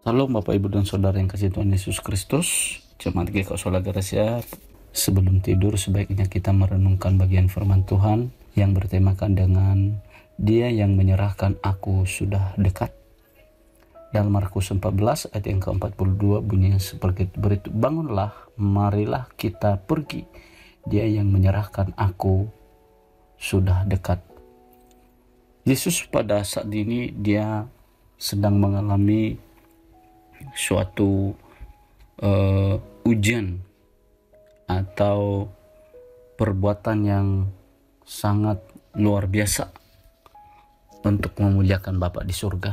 Halo Bapak Ibu dan Saudara yang kasih Tuhan Yesus Kristus, jemaat GKI Sola Gracia. Sebelum tidur sebaiknya kita merenungkan bagian firman Tuhan yang bertemakan dengan Dia yang menyerahkan aku sudah dekat. Dalam Markus 14 ayat yang ke-42 bunyinya seperti berikut, bangunlah, marilah kita pergi, Dia yang menyerahkan aku sudah dekat. Yesus pada saat ini dia sedang mengalami suatu ujian atau perbuatan yang sangat luar biasa untuk memuliakan Bapa di surga.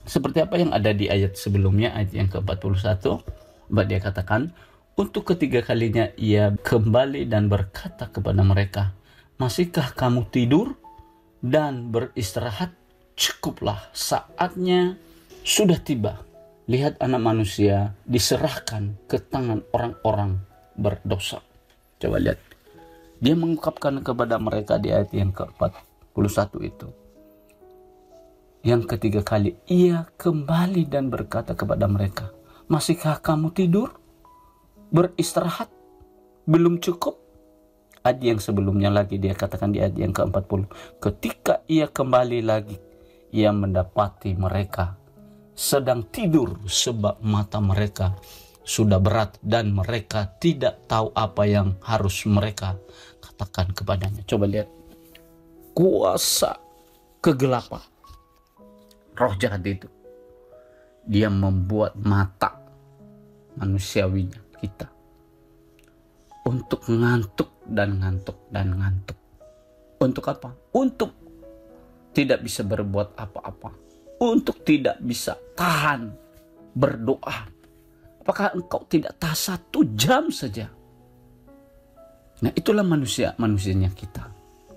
Seperti apa yang ada di ayat sebelumnya, ayat yang ke-41, dia katakan, untuk ketiga kalinya ia kembali dan berkata kepada mereka, masihkah kamu tidur dan beristirahat? Cukuplah, saatnya sudah tiba. Lihat anak manusia diserahkan ke tangan orang-orang berdosa. Coba lihat. Dia mengungkapkan kepada mereka di ayat yang ke-41 itu. Yang ketiga kali ia kembali dan berkata kepada mereka, masihkah kamu tidur? Beristirahat? Belum cukup? Ayat yang sebelumnya lagi dia katakan di ayat yang ke-40. Ketika ia kembali lagi, ia mendapati mereka sedang tidur sebab mata mereka sudah berat dan mereka tidak tahu apa yang harus mereka katakan kepadanya. Coba lihat. Kuasa kegelapan, roh jahat itu, dia membuat mata manusiawinya kita untuk ngantuk dan ngantuk dan ngantuk. Untuk apa? Untuk tidak bisa berbuat apa-apa. Untuk tidak bisa tahan berdoa. Apakah engkau tidak tahan 1 jam saja? Nah, itulah manusianya kita.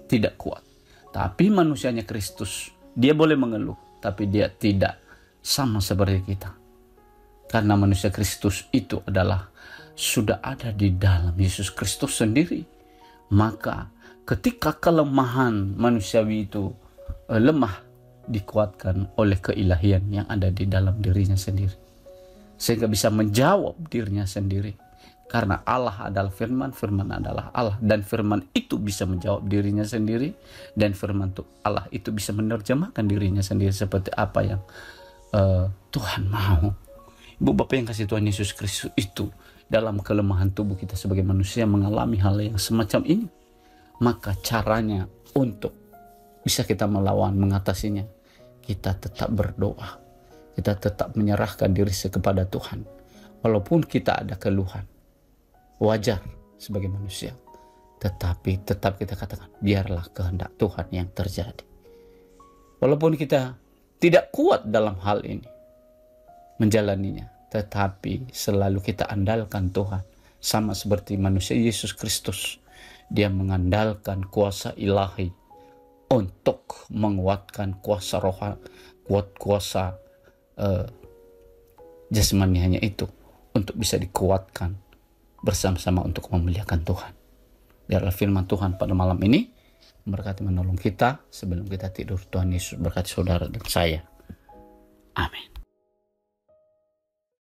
Tidak kuat. Tapi manusianya Kristus, dia boleh mengeluh, tapi dia tidak sama seperti kita. Karena manusia Kristus itu adalah sudah ada di dalam Yesus Kristus sendiri. Maka ketika kelemahan manusiawi itu lemah, dikuatkan oleh keilahian yang ada di dalam dirinya sendiri, sehingga bisa menjawab dirinya sendiri. Karena Allah adalah firman, firman adalah Allah, dan firman itu bisa menjawab dirinya sendiri, dan firman Allah itu bisa menerjemahkan dirinya sendiri seperti apa yang Tuhan mau. Ibu Bapak yang kasih Tuhan Yesus Kristus itu, dalam kelemahan tubuh kita sebagai manusia mengalami hal yang semacam ini, maka caranya untuk bisa kita melawan, mengatasinya, kita tetap berdoa. Kita tetap menyerahkan diri kepada Tuhan. Walaupun kita ada keluhan, wajar sebagai manusia. Tetapi tetap kita katakan, biarlah kehendak Tuhan yang terjadi. Walaupun kita tidak kuat dalam hal ini, menjalaninya, tetapi selalu kita andalkan Tuhan. Sama seperti manusia Yesus Kristus, dia mengandalkan kuasa ilahi untuk menguatkan kuasa rohani, kuasa jasmaninya itu, untuk bisa dikuatkan bersama-sama untuk memuliakan Tuhan. Biarlah firman Tuhan pada malam ini memberkati menolong kita sebelum kita tidur. Tuhan Yesus berkati saudara dan saya. Amin.